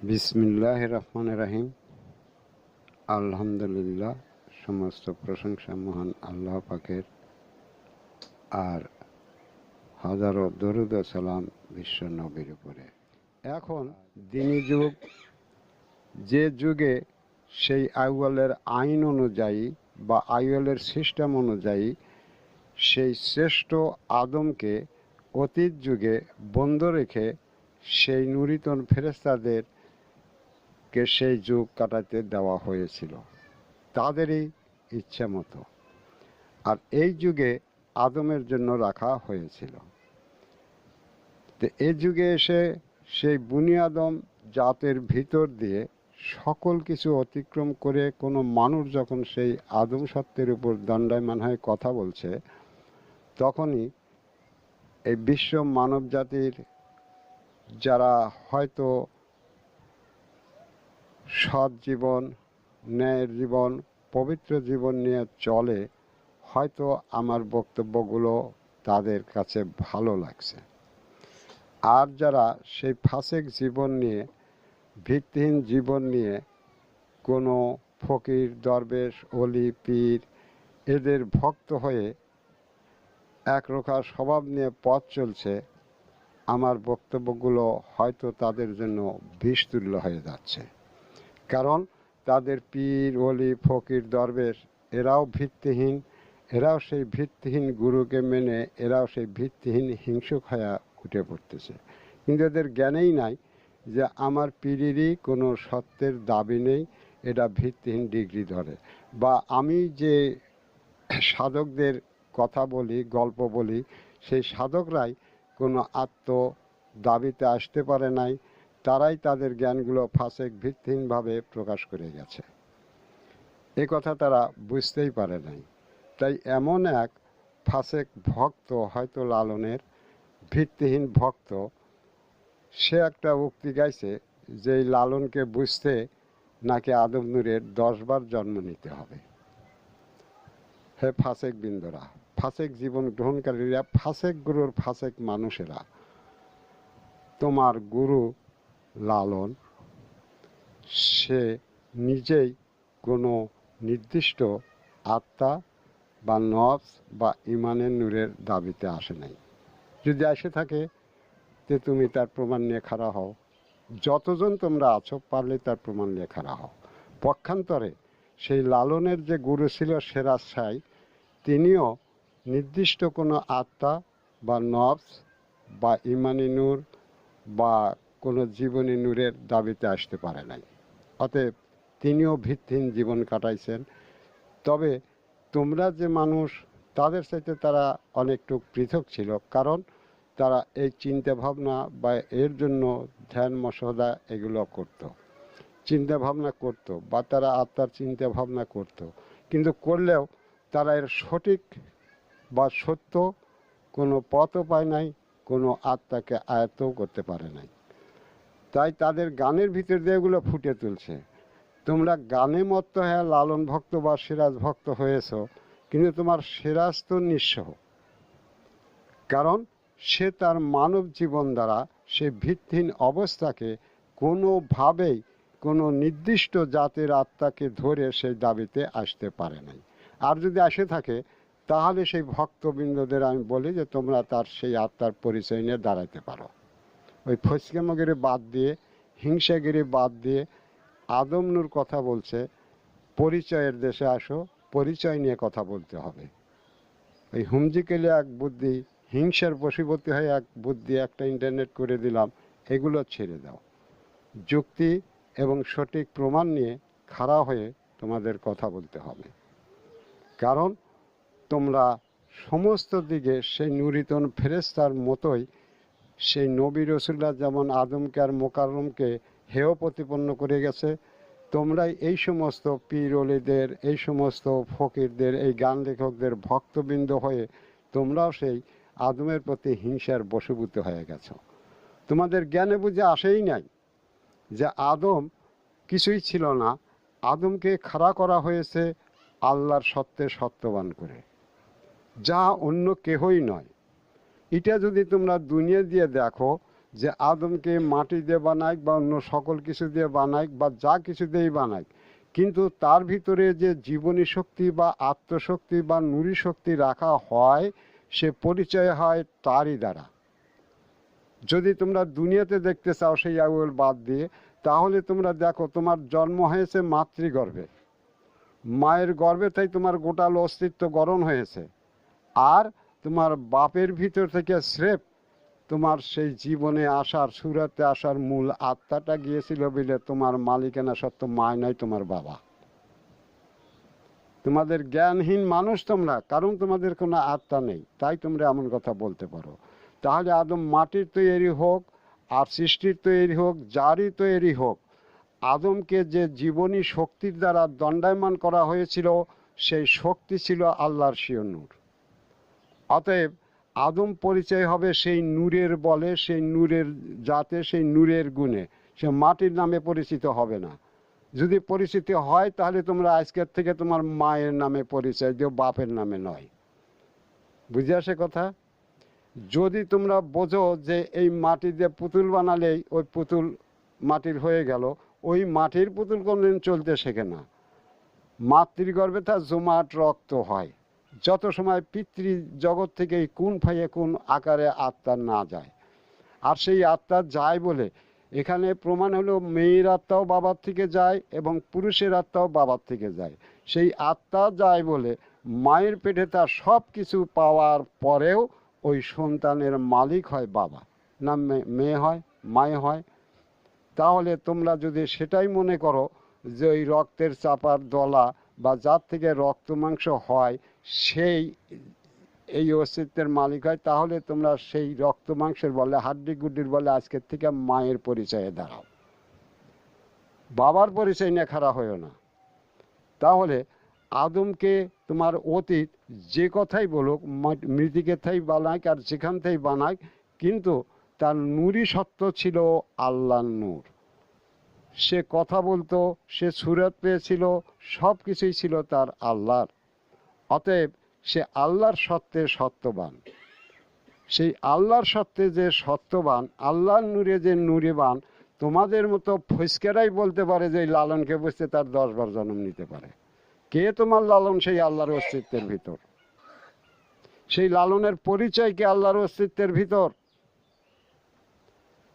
বিসমিল্লাহির রহমানির রহিম। আলহামদুলিল্লাহ, সমস্ত প্রশংসা মহান আল্লাহ পাকের, আর হাজারো দরুদ ও সালাম বিশ্ব নবীর উপরে। এখন দিনী যুগ, যে যুগে সেই আইওয়ালের আইন অনুযায়ী বা আইওয়ালের সিস্টেম অনুযায়ী সেই শ্রেষ্ঠ আদমকে অতীত যুগে বন্ধ রেখে সেই নুরিতন ফেরেশতাদেরকে সেই যুগ কাটাতে দেওয়া হয়েছিল তাদেরই ইচ্ছা মতো, আর এই যুগে আদমের জন্য রাখা হয়েছিল। তো এই যুগে এসে সেই বুনিয়াদম জাতের ভিতর দিয়ে সকল কিছু অতিক্রম করে কোনো মানুষ যখন সেই আদম সত্ত্বের উপর দণ্ডায়মান হয়ে কথা বলছে, তখনই এই বিশ্ব মানব জাতির যারা হয়তো সৎ জীবন, ন্যায়ের জীবন, পবিত্র জীবন নিয়ে চলে, হয়তো আমার বক্তব্যগুলো তাদের কাছে ভালো লাগছে। আর যারা সেই ফাসেক জীবন নিয়ে, ভিত্তিহীন জীবন নিয়ে কোনো ফকির, দরবেশ, অলি, পীর এদের ভক্ত হয়ে একরোখা স্বভাব নিয়ে পথ চলছে, আমার বক্তব্যগুলো হয়তো তাদের জন্য বিষতুল্য হয়ে যাচ্ছে। কারণ তাদের পীর, অলি, ফকির, দরবেশ এরাও ভিত্তিহীন, এরাও সেই ভিত্তিহীন গুরুকে মেনে এরাও সেই ভিত্তিহীন হিংসুক হয়ে উঠে পড়তেছে। কিন্তু এদের জ্ঞানেই নাই যে আমার পীরেরই কোনো সত্যের দাবি নেই, এটা ভিত্তিহীন ডিগ্রি ধরে। বা আমি যে সাধকদের কথা বলি, গল্প বলি, সেই সাধকরাই কোনো আত্ম দাবিতে আসতে পারে নাই, তারাই তাদের জ্ঞানগুলো ফাসেক ভিত্তিহীনভাবে প্রকাশ করে গেছে। এ কথা তারা বুঝতেই পারে নাই। তাই এমন এক ফাসেক ভক্ত, হয়তো লালনের ভিত্তিহীন ভক্ত, সে একটা উক্তি গাইছে যে লালনকে বুঝতে নাকি আদম নূরের 10 বার জন্ম নিতে হবে। হে ফাসেক বিন্দুরা, ফাসেক জীবন গ্রহণকারীরা, ফাসেক গুরুর ফাসেক মানুষেরা, তোমার গুরু লালন সে নিজেই কোনো নির্দিষ্ট আত্মা বা নফস বা ইমানের নূরের দাবিতে আসে নাই। যদি আসে থাকে তে তুমি তার প্রমাণ নিয়ে খাড়া হও। যতজন তোমরা আছো পারলে তার প্রমাণ নিয়ে খাড়া হও। পক্ষান্তরে সেই লালনের যে গুরু ছিল সেরাজ সাই, তিনিও নির্দিষ্ট কোনো আত্মা বা নফস বা ইমানি নূর বা কোনো জীবনী নূরের দাবিতে আসতে পারে নাই। অতএব তিনিও ভিত্তিহীন জীবন কাটাইছেন। তবে তোমরা যে মানুষ, তাদের সাথে তারা অনেকটু পৃথক ছিল, কারণ তারা এই চিন্তা ভাবনা বা এর জন্য ধ্যান মশলা এগুলো করত, চিন্তা ভাবনা করত, বা তারা আত্মার চিন্তা ভাবনা করত, কিন্তু করলেও তারা এর সঠিক বা সত্য কোনো পথও পায় নাই, কোনো আত্মাকে আয়ত্তও করতে পারে নাই। তাই তাদের গানের ভিতর দিয়ে এগুলো ফুটে তুলছে। তোমরা গানে মত্ত হয়ে লালন ভক্ত বা সিরাজ ভক্ত হয়েছ, কিন্তু তোমার সিরাজ তো নিঃস্ব, কারণ সে তার মানব জীবন দ্বারা সে ভিত্তিহীন অবস্থাকে কোনোভাবেই কোনো নির্দিষ্ট জাতের আত্মাকে ধরে সেই দাবিতে আসতে পারে নাই। আর যদি আসে থাকে তাহলে সেই ভক্তবৃন্দদের আমি বলি যে তোমরা তার সেই আত্মার পরিচয় নিয়ে দাঁড়াতে পারো। ওই ফসকামগিরি বাদ দিয়ে, হিংসাগিরি বাদ দিয়ে আদম নূর কথা বলছে, পরিচয়ের দেশে আসো, পরিচয় নিয়ে কথা বলতে হবে। ওই হুমজিকেলে এক বুদ্ধি, হিংসার বশীভূত হয়ে এক বুদ্ধি, একটা ইন্টারনেট করে দিলাম, এগুলো ছেড়ে দাও। যুক্তি এবং সঠিক প্রমাণ নিয়ে খাড়া হয়ে তোমাদের কথা বলতে হবে। কারণ তোমরা সমস্ত দিকে সেই নুরিতন ফেরেশতার মতোই সেই নবী রসুল্লাহ যেমন আদমকে আর মোকাররমকে হেয় প্রতিপন্ন করে গেছে, তোমরাই এই সমস্ত পীর অলিদের, এই সমস্ত ফকিরদের, এই গান লেখকদের ভক্তবৃন্দ হয়ে তোমরাও সেই আদমের প্রতি হিংসার বশীভূত হয়ে গেছো। তোমাদের জ্ঞানে বুঝে আসেই নাই যে আদম কিছুই ছিল না, আদমকে খাড়া করা হয়েছে আল্লাহর সত্যে সত্যবান করে, যা অন্য কেহই নয়। এটা যদি তোমরা দুনিয়া দিয়ে দেখো যে আদমকে মাটি দিয়ে বানায় বা অন্য সকল কিছু দিয়ে বানায় বা যা কিছু দিয়েই বানায়, কিন্তু তার ভিতরে যে জীবনী শক্তি বা আত্মশক্তি বা নুরি শক্তি রাখা হয়, সে পরিচয় হয় তারই দ্বারা। যদি তোমরা দুনিয়াতে দেখতে চাও সেই আউল বাদ দিয়ে, তাহলে তোমরা দেখো তোমার জন্ম হয়েছে মাতৃগর্ভে, মায়ের গর্ভে তাই তোমার গোটাল অস্তিত্ব গঠন হয়েছে। আর তোমার বাপের ভিতর থেকে স্রেফ তোমার সেই জীবনে আসার, সুরাতে আসার মূল আত্মাটা গিয়েছিল বলে তোমার মালিকানা সত্য মায় নয়, তোমার বাবা। তোমাদের জ্ঞানহীন মানুষ তোমরা, কারণ তোমাদের কোনো আত্মা নেই, তাই তোমরা এমন কথা বলতে পারো। তাহলে আদম মাটির তৈরি হোক আর সৃষ্টির তৈরি হোক, যারই তৈরি হোক, আদমকে যে জীবনী শক্তির দ্বারা দণ্ডায়মান করা হয়েছিল, সেই শক্তি ছিল আল্লাহর স্বীয় নূর। অতএব আদম পরিচয় হবে সেই নূরের বলে, সেই নূরের জাতে, সেই নূরের গুণে। সে মাটির নামে পরিচিত হবে না। যদি পরিচিতি হয়, তাহলে তোমরা আজকের থেকে তোমার মায়ের নামে পরিচয় দিও, বাপের নামে নয়। বুঝে আসে কথা? যদি তোমরা বোঝো যে এই মাটি দিয়ে পুতুল বানালেই ওই পুতুল মাটির হয়ে গেল, ওই মাটির পুতুল কোনদিন চলতে শেখে না। মাতৃগর্ভে তার জমাট রক্ত হয়, যত সময় পিতৃ জগৎ থেকে কোন ফাইয়ে কোন আকারে আত্মা না যায়। আর সেই আত্মা যায় বলে এখানে প্রমাণ হলো, মেয়ের আত্মাও বাবার থেকে যায় এবং পুরুষের আত্মাও বাবার থেকে যায়। সেই আত্মা যায় বলে মায়ের পেটে তার সব কিছু পাওয়ার পরেও ওই সন্তানের মালিক হয় বাবা, না মেয়ে হয়, মায়ে হয়। তাহলে তোমরা যদি সেটাই মনে করো যে ওই রক্তের চাপার দলা বা যার থেকে রক্ত মাংস হয় সেই এই অস্তিত্বের মালিক হয়, তাহলে তোমরা সেই রক্ত মাংসের বলে, হাড্ডি গুড্ডির বলে আজকের থেকে মায়ের পরিচয়ে দাঁড়াও, বাবার পরিচয় নিয়ে খাড়া হয়েও না। তাহলে আদমকে তোমার অতীত যে কথাই বলুক, মৃতিকে থাই বানাক আর যেখান থেকেই বানাক, কিন্তু তার নূরই সত্য ছিল আল্লাহর নূর। সে কথা বলতো, সে সুরত পেয়েছিল, সব কিছুই ছিল তার আল্লাহর। অতএব সে আল্লাহর সত্ত্বে সত্যবান। সেই আল্লাহর সত্ত্বে যে সত্যবান, আল্লাহর নূরে যে নূরেবান, তোমাদের মতো ফসকেরাই বলতে পারে যে লালনকে বুঝতে তার 10 বার জন্ম নিতে পারে। কে তোমার লালন? সেই আল্লাহর অস্তিত্বের ভিতর। সেই লালনের পরিচয় কি? আল্লাহর অস্তিত্বের ভিতর।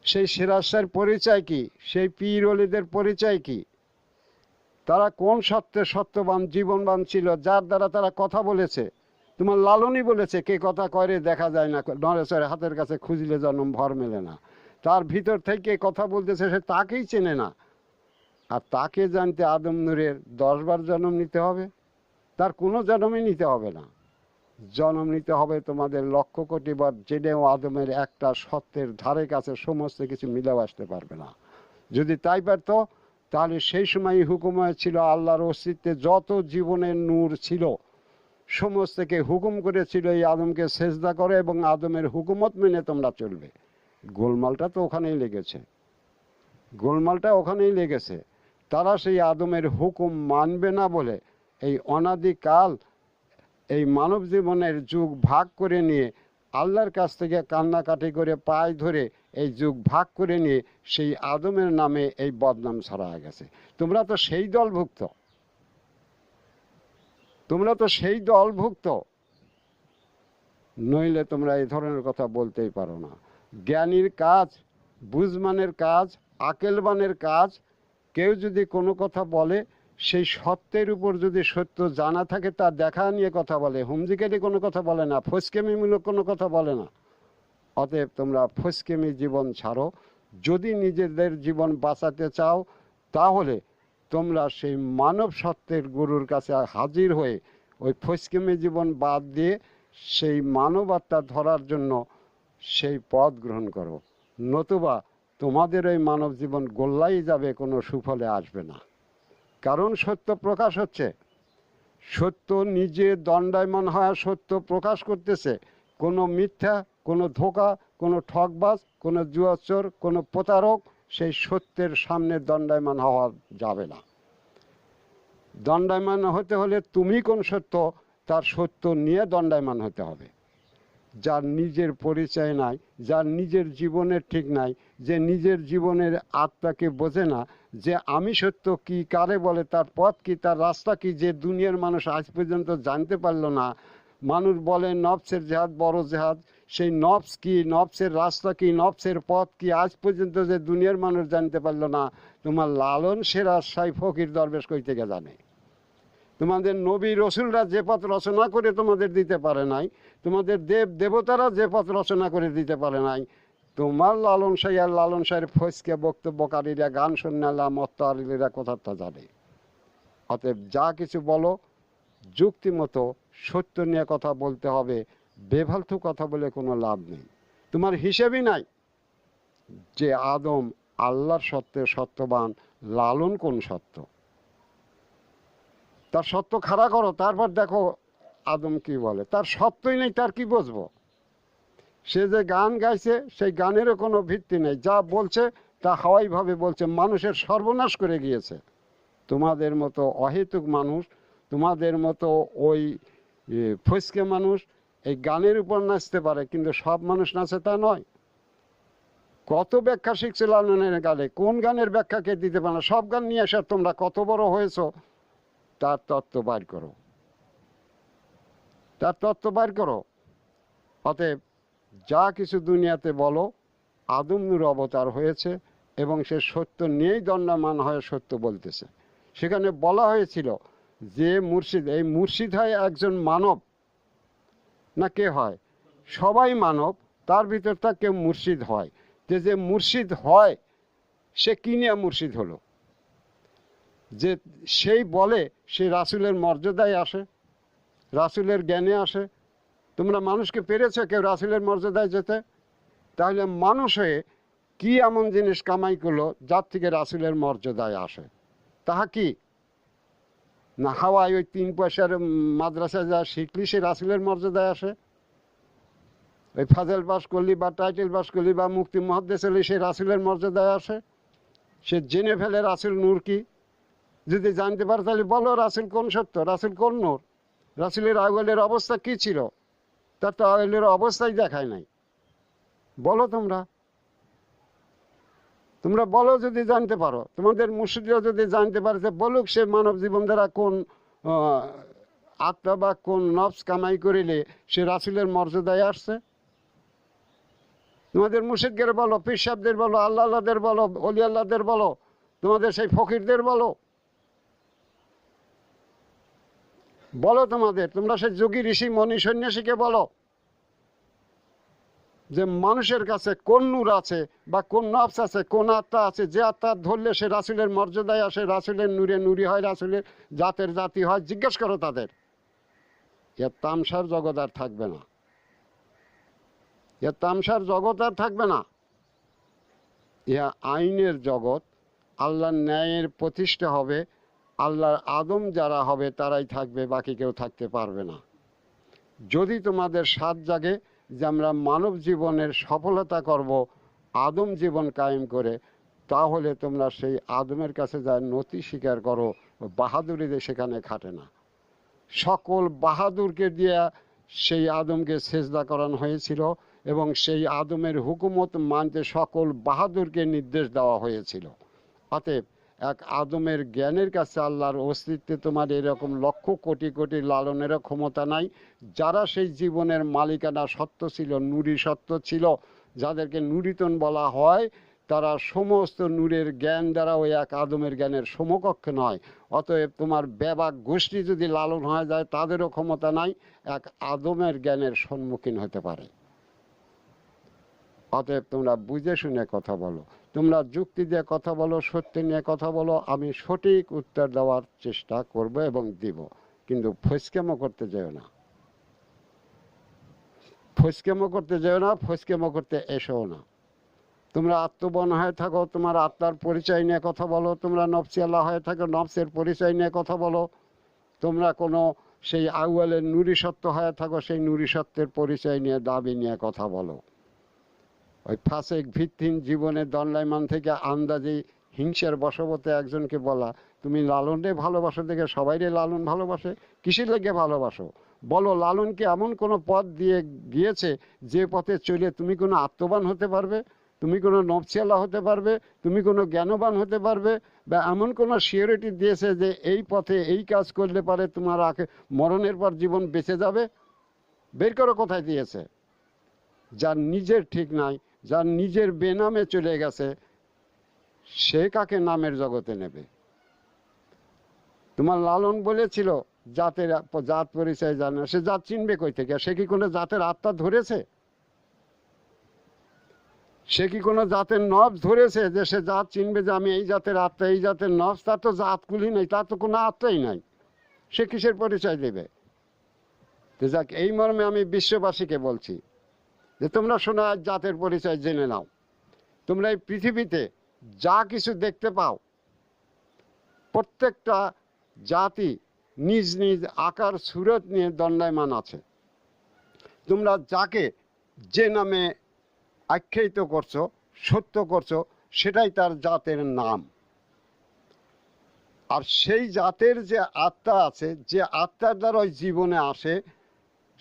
সেই সিরাজের পরিচয় কি? সেই পীর ওলিদের পরিচয় কি? তারা কোন সত্যে সত্যবান, জীবনবান ছিল, যার দ্বারা তারা কথা বলেছে? তোমার লালনই বলেছে, কে কথা করে দেখা যায় না, নরেশ্বরে হাতের কাছে খুঁজলে জন্ম ভর মেলে না। তার ভিতর থেকে কথা বলতেছে, সে তাকেই চেনে না। আর তাকে জানতে আদম নূরের 10 বার জন্ম নিতে হবে? তার কোনো জন্মই নিতে হবে না। জন্ম নিতে হবে তোমাদের 1,00,000,000 বার, জেনেও আদমের একটা সত্যের ধারে কাছে সমস্ত কিছু মিলেও আসতে পারবে না। যদি তাই পারত, তাহলে সেই সময় হুকুমে ছিল আল্লাহর অস্তিত্বে যত জীবনের নূর ছিল, সমস্তকে হুকুম করেছিল এই আদমকে সেজদা করে এবং আদমের হুকুমত মেনে তোমরা চলবে। গোলমালটা তো ওখানেই লেগেছে, গোলমালটা ওখানেই লেগেছে। তারা সেই আদমের হুকুম মানবে না বলে এই অনাদিকাল এই মানব জীবনের যুগ ভাগ করে নিয়ে, আল্লাহর কাছ থেকে কান্নাকাটি করে পায়ে ধরে এই যুগ ভাগ করে নিয়ে সেই আদমের নামে এই বদনাম ছড়া গেছে। তোমরা তো সেই দলভুক্ত, তোমরা তো সেই দলভুক্ত, নইলে তোমরা এই ধরনের কথা বলতেই পারো না। জ্ঞানীর কাজ, বুঝমানের কাজ, আকেলবানের কাজ, কেউ যদি কোনো কথা বলে, সেই সত্যের উপর যদি সত্য জানা থাকে তা দেখা নিয়ে কথা বলে, হুমজিকেলি কোনো কথা বলে না, ফসকেমিমূলক কোনো কথা বলে না। অতএব তোমরা ফসকেমি জীবন ছাড়ো। যদি নিজেদের জীবন বাঁচাতে চাও, তাহলে তোমরা সেই মানব সত্যের গুরুর কাছে হাজির হয়ে ওই ফসকেমি জীবন বাদ দিয়ে সেই মানবতা ধরার জন্য সেই পথ গ্রহণ করো। নতুবা তোমাদের ওই মানব জীবন গোল্লাই যাবে, কোনো সুফলে আসবে না। কারণ সত্য প্রকাশ হচ্ছে, সত্য নিজে দণ্ডায়মান হওয়া সত্য প্রকাশ করতেছে। কোনো মিথ্যা, কোনো ধোঁকা, কোনো ঠকবাজ, কোনো জুয়াচোর, কোনো প্রতারক সেই সত্যের সামনে দণ্ডায়মান হওয়া যাবে না। দণ্ডায়মান হতে হলে তুমি কোন সত্য, তার সত্য নিয়ে দণ্ডায়মান হতে হবে। যার নিজের পরিচয় নাই, যার নিজের জীবনের ঠিক নাই, যে নিজের জীবনের আত্মাকে বোঝে না, যে আমি সত্য কি, কারে বলে, তার পথ কি, তার রাস্তা কি, যে দুনিয়ার মানুষ আজ পর্যন্ত জানতে পারলো না। মানুষ বলে নফসের জেহাদ বড় জেহাদ, সেই নফস কি, নফসের রাস্তা কি, নফসের পথ কি, আজ পর্যন্ত যে দুনিয়ার মানুষ জানতে পারলো না। তোমার লালন সেরা সাই ফকির দরবেশ কই থেকে জানে? তোমাদের নবী রসুলরা যে পথ রচনা করে তোমাদের দিতে পারে নাই, তোমাদের দেব দেবতারা যে পথ রচনা করে দিতে পারে নাই, তোমার লালন সাই আর লালন সাইয়ের ফসকে বক্তব্যকারীরা, গান সন্ন্যালা মত্তারিরা কথাটা জানে। অতএব যা কিছু বলো যুক্তি মতো সত্য নিয়ে কথা বলতে হবে, বেফালতু কথা বলে কোনো লাভ নেই। তোমার হিসেবই নাই যে আদম আল্লাহর সত্যে সত্যবান, লালন কোন সত্য, তার সত্য খাড়া করো, তারপর দেখো আদম কি বলে। তার সত্যই নেই, তার কি বুঝবো? সে যে গান গাইছে সেই গানেরও কোনো ভিত্তি নেই, যা বলছে তা হাওয়াইভাবে বলছে, মানুষের সর্বনাশ করে গিয়েছে। তোমাদের মতো অহেতুক মানুষ, তোমাদের মতো ওই ফসকে মানুষ এই গানের উপর নাচতে পারে, কিন্তু সব মানুষ নাচে তা নয়। কত ব্যাখ্যা শিখছে লালনের গানে, কোন গানের ব্যাখ্যা কে দিতে পারে না? সব গান নিয়ে এসে তোমরা কত বড় হয়েছো তার তত্ত্ব বাইর করো, তার তত্ত্ব বাইর করো। অতএব যা কিছু দুনিয়াতে বলো, আদম নূর অবতার হয়েছে এবং সে সত্য নিয়েই দণ্ডায়মান হয়ে সত্য বলতেছে। সেখানে বলা হয়েছিল যে মুর্শিদ, এই মুর্শিদ হয় একজন মানব না কে হয়? সবাই মানব, তার ভিতরটা কেউ মুর্শিদ হয়। যে মুর্শিদ হয় সে কি নিয়ে মুর্শিদ হলো? যে সেই বলে সে রাসূলের মর্যাদায় আসে, রাসূলের জ্ঞানে আসে। তোমরা মানুষকে পেরেছো কেউ রাসূলের মর্যাদায় যেতে? তাহলে মানুষ হয়ে কি এমন জিনিস কামাই করলো যার থেকে রাসূলের মর্যাদায় আসে? তাহা কি না হাওয়ায় ওই 3 পয়সার মাদ্রাসায় যা শিখলি সে রাসূলের মর্যাদায় আসে? ওই ফাজেল পাস করলি বা টাইটেল পাস করলি বা মুফতি মুহাদ্দিস হলি সে রাসূলের মর্যাদায় আসে? সে জেনে ফেলে রাসূল নূর কি। যদি জানতে পারো তাহলে বলো রাসূল কোন সত্য, রাসূল কোন নূর, রাসূলের আউয়ালের অবস্থা কি ছিল। তার তো আউয়ালের অবস্থাই দেখায় নাই। বলো তোমরা, তোমরা বলো যদি জানতে পারো। তোমাদের মুর্শিদরা যদি জানতে পারে যে বলুক সে মানব জীবন দ্বারা কোন আত্মা বা কোন নফস কামাই করিলে সে রাসূলের মর্যাদায় আসছে। তোমাদের মুর্শিদদের বলো, পীর সাহেবদের বলো, আল্লাহ আল্লাহদের বলো, অলি আল্লাহদের বলো, তোমাদের সেই ফকিরদের বলো, বলো তোমাদের, তোমরা সেই যোগী ঋষি মনি সন্ন্যাসীকে বলো যে মানুষের কাছে কোন নূর আছে বা কোন নফস আছে, কোন আত্মা আছে, যে আত্মা ধরলে সে রাসূলের মর্যাদায় আসে, রাসূলের নূরে নূরি হয়, রাসূলের জাতের জাতি হয়। জিজ্ঞেস করো তাদের। এর তামসার জগৎ আর থাকবে না, এর তামসার জগৎ আর থাকবে না। ইহা আইনের জগৎ, আল্লাহর ন্যায়ের প্রতিষ্ঠা হবে। আল্লাহর আদম যারা হবে তারাই থাকবে, বাকি কেউ থাকতে পারবে না। যদি তোমাদের সাধ জাগে যে আমরা মানব জীবনের সফলতা করব আদম জীবন কায়েম করে, তাহলে তোমরা সেই আদমের কাছে যা নতি স্বীকার করো, বাহাদুরিতে সেখানে খাটে না। সকল বাহাদুরকে দিয়ে সেই আদমকে সেজদা করানো হয়েছিল এবং সেই আদমের হুকুমত মানতে সকল বাহাদুরকে নির্দেশ দেওয়া হয়েছিল। অতএব এক আদমের জ্ঞানের কাছে আল্লাহর অস্তিত্বে তোমার এরকম লক্ষ কোটি কোটি লালনেরও ক্ষমতা নাই। যারা সেই জীবনের মালিকানা সত্য ছিল, নুরি সত্য ছিল, যাদেরকে নুরিতন বলা হয়, তারা সমস্ত নূরের জ্ঞান দ্বারা ওই এক আদমের জ্ঞানের সমকক্ষ নয়। অতএব তোমার ব্যাপক গোষ্ঠী যদি লালন হয়ে যায়, তাদেরও ক্ষমতা নাই এক আদমের জ্ঞানের সম্মুখীন হতে পারে। অতএব তোমরা বুঝে শুনে কথা বলো, তোমরা যুক্তি দিয়ে কথা বলো, সত্য নিয়ে কথা বলো। আমি সঠিক উত্তর দেওয়ার চেষ্টা করব এবং দিব, কিন্তু ফসকেমো করতে যেও না, ফসকেমো করতে যেও না, ফসকেমো করতে এসোও না। তোমরা আত্মবন হয়ে থাকো, তোমার আত্মার পরিচয় নিয়ে কথা বলো। তোমরা নফসিয়াল্লাহ হয়ে থাকো, নফসের পরিচয় নিয়ে কথা বলো। তোমরা কোনো সেই আউয়ালের নুরি সত্য হয়ে থাকো, সেই নুরি সত্যের পরিচয় নিয়ে দাবি নিয়ে কথা বলো। ওই ফাসেক ভিত্তিহীন জীবনের দণ্ডায়মান থেকে আন্দাজে হিংসার বশবর্তী একজনকে বলা তুমি লালনরে ভালোবাসো দেখে সবাইরে লালন ভালোবাসে, কিসের লেগে ভালোবাসো? বলো, লালনকে এমন কোনো পথ দিয়ে গিয়েছে যে পথে চলে তুমি কোনো আত্মবান হতে পারবে, তুমি কোনো নফসিয়ালা হতে পারবে, তুমি কোনো জ্ঞানবান হতে পারবে, বা এমন কোনো সিওরিটি দিয়েছে যে এই পথে এই কাজ করলে পারে তোমার মরণের পর জীবন বেঁচে যাবে? বের করো কোথায় দিয়েছে। যার নিজের ঠিক নাই, যার নিজের বেনামে চলে গেছে, সে কাকে নামের জগতে নেবে? তোমার লালন বলেছিল জাত পরিচয় জানে না, সে জাত চিনবে কই থেকে? সে কি কোনো জাতের আত্মা ধরেছে? সে কি কোনো জাতের নবস ধরেছে যে সে জাত চিনবে যে আমি এই জাতের আত্মা, এই জাতের নবস? তার তো জাতগুলি নেই, তার তো কোনো আত্মাই নাই, সে কিসের পরিচয় দেবে? তো যাক, এই মর্মে আমি বিশ্ববাসীকে বলছি যে তোমরা শোনো, আজ জাতের পরিচয় জেনে নাও। তোমরা এই পৃথিবীতে যা কিছু দেখতে পাও, প্রত্যেকটা জাতি নিজ নিজ আকার সুরত নিয়ে দণ্ডায়মান আছে। তোমরা যাকে যে নামে আখ্যায়িত করছো, সত্য করছো, সেটাই তার জাতের নাম। আর সেই জাতের যে আত্মা আছে, যে আত্মার দ্বারা ওই জীবনে আসে,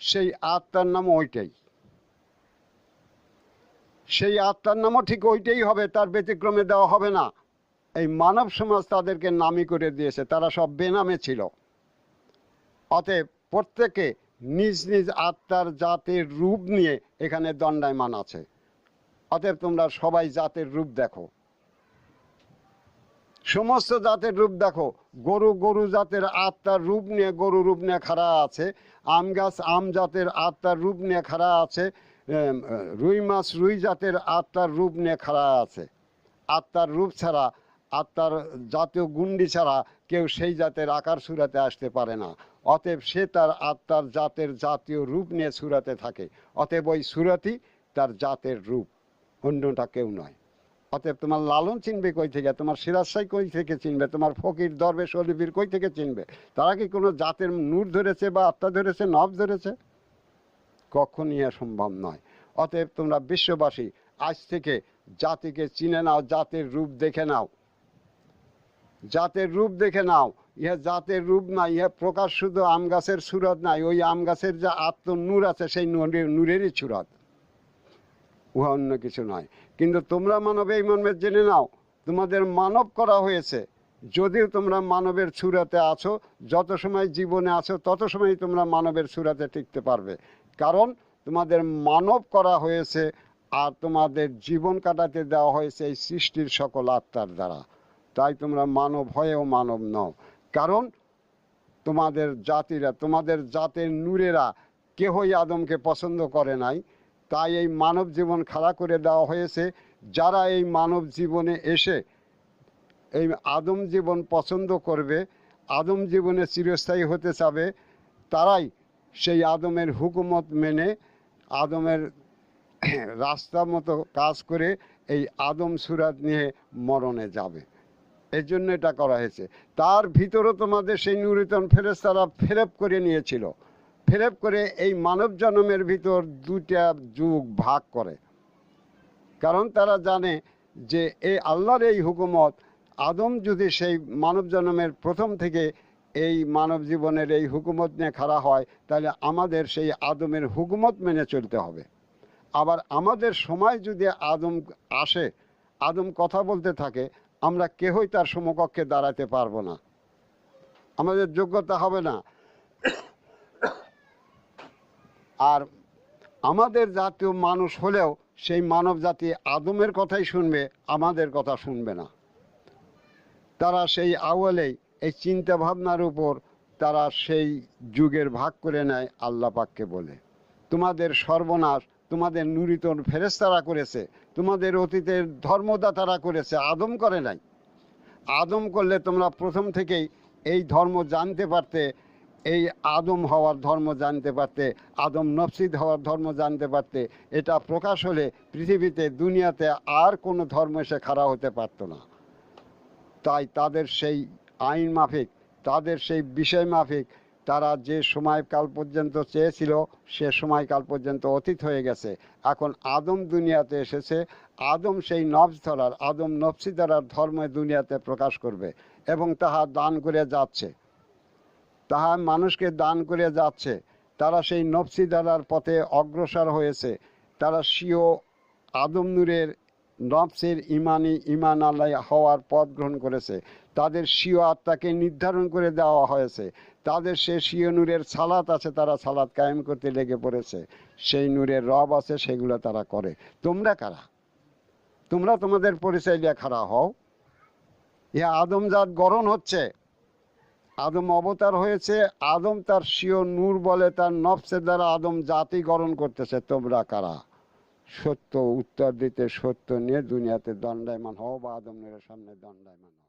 সেই আত্মার নাম ওইটাই। সেই আত্মার নামও ঠিক ওইটাই হবে, তার ব্যতিক্রমে দেওয়া হবে না। এই মানব সমাজ তাদেরকে নামই করে দিয়েছে, তারা সব বেনামে ছিল। অতএব প্রত্যেকে নিজ নিজ আত্মার জাতের রূপ নিয়ে এখানে দণ্ডায়মান আছে। অতএব তোমরা সবাই জাতের রূপ দেখো, সমস্ত জাতের রূপ দেখো। গরু জাতের আত্মার রূপ নিয়ে গরু রূপ নিয়ে খাড়া আছে, আম গাছ আম জাতের আত্মার রূপ নিয়ে খাড়া আছে, রুই মাছ রুই জাতের আত্মার রূপ নিয়ে খাড়া আছে। আত্মার রূপ ছাড়া, আত্মার জাতীয় গুন্ডি ছাড়া কেউ সেই জাতের আকার সুরাতে আসতে পারে না। অতএব সে তার আত্মার জাতের জাতীয় রূপ নিয়ে সুরাতে থাকে। অতএব ওই সুরাতই তার জাতের রূপ, অন্যটা কেউ নয়। অতএব তোমার লালন চিনবে কই থেকে? তোমার সিরাজশাহী কই থেকে চিনবে? তোমার ফকির দরবেশ অলিবির কই থেকে চিনবে? তারা কি কোনো জাতের নূর ধরেছে বা আত্মা ধরেছে, নব ধরেছে? কখনই সম্ভব নয়। অতএব তোমরা বিশ্ববাসী আজ থেকে জাতিকে চিনে নাও, জাতের রূপ দেখে নাও, জাতের রূপ দেখে নাও। ইহা জাতের রূপ না, ইহা প্রকাশ শুধু আম গাছের সুরত নাই, ওই আম গাছের যে আত্মনূর আছে সেই নূরেরই সুরত, উহা অন্য কিছু নয়। কিন্তু তোমরা মানব এই মর্মে জেনে নাও, তোমাদের মানব করা হয়েছে। যদিও তোমরা মানবের সুরাতে আছো, যত সময় জীবনে আছো তত সময় তোমরা মানবের সুরাতে টিকতে পারবে, কারণ তোমাদের মানব করা হয়েছে। আর তোমাদের জীবন কাটাতে দেওয়া হয়েছে এই সৃষ্টির সকল আত্মার দ্বারা। তাই তোমরা মানব হয়েও মানব নও, কারণ তোমাদের জাতিরা, তোমাদের জাতের নূরেরা কেহই আদমকে পছন্দ করে নাই। তাই এই মানব জীবন খাড়া করে দেওয়া হয়েছে। যারা এই মানব জীবনে এসে এই আদম জীবন পছন্দ করবে, আদম জীবনে চিরস্থায়ী হতে চাবে, তারাই সেই আদমের হুকুমত মেনে আদমের রাস্তা মতো কাজ করে এই আদম সুরাত নিয়ে মরণে যাবে। এই জন্য এটা করা হয়েছে। তার ভিতরও তোমাদের সেই নুরিতন ফেরেশতারা ফেরেব করে নিয়েছিল, ফেরেব করে এই মানব জন্মের ভিতর দুটা যুগ ভাগ করে। কারণ তারা জানে যে এই আল্লাহর এই হুকুমত, আদম যদি সেই মানব জন্মের প্রথম থেকে এই মানব জীবনের এই হুকুমত নিয়ে খাড়া হয়, তাহলে আমাদের সেই আদমের হুকুমত মেনে চলতে হবে। আবার আমাদের সময় যদি আদম আসে, আদম কথা বলতে থাকে, আমরা কেহই তার সমকক্ষে দাঁড়াতে পারবো না, আমাদের যোগ্যতা হবে না। আর আমাদের জাতীয় মানুষ হলেও সেই মানব জাতি আদমের কথাই শুনবে, আমাদের কথা শুনবে না। তারা সেই আউয়ালেই এই চিন্তা ভাবনার উপর তারা সেই যুগের ভাগ করে নেয়। আল্লাহ পাককে বলে, তোমাদের সর্বনাশ তোমাদের নুরিতন ফেরেশতারা করেছে, তোমাদের অতীতের ধর্মদাতারা করেছে, আদম করে নাই। আদম করলে তোমরা প্রথম থেকেই এই ধর্ম জানতে পারতে, এই আদম হওয়ার ধর্ম জানতে পারতে, আদম নফসিদ হওয়ার ধর্ম জানতে পারতে। এটা প্রকাশ হলে পৃথিবীতে, দুনিয়াতে আর কোনো ধর্ম এসে খাড়া হতে পারতো না। তাই তাদের সেই আইন মাফিক, তাদের সেই বিষয় মাফিক তারা যে সময়কাল পর্যন্ত চেয়েছিল, সে সময়কাল পর্যন্ত অতীত হয়ে গেছে। এখন আদম দুনিয়াতে এসেছে, আদম সেই নফস ধরার, আদম নফসি ধরার ধর্ম দুনিয়াতে প্রকাশ করবে এবং তাহা দান করে যাচ্ছে, তাহা মানুষকে দান করে যাচ্ছে। তারা সেই নফসি দ্বারার পথে অগ্রসর হয়েছে। তারা স্বীয় আদম নূরের নফসের ইমান আল্লাহ হওয়ার পথ গ্রহণ করেছে। তাদের স্বীয় আত্মাকে নির্ধারণ করে দেওয়া হয়েছে। তাদের সে স্বীয় নূরের সালাত আছে, তারা সালাত কায়েম করতে লেগে পড়েছে। সেই নূরের রব আছে, সেগুলো তারা করে। তোমরা কারা? তোমরা তোমাদের পরিচয় দিয়ে খাড়া হও। ইহা আদমজাত গড়ন হচ্ছে, আদম অবতার হয়েছে, আদম তার স্বীয় নূর বলে তার নফসের দ্বারা আদম জাতি গড়ন করতেছে। তোমরা কারা? সত্য উত্তর দিতে সত্য নিয়ে দুনিয়াতে দণ্ডায়মান হও বা আদম নূরের সামনে দণ্ডায়মান হও।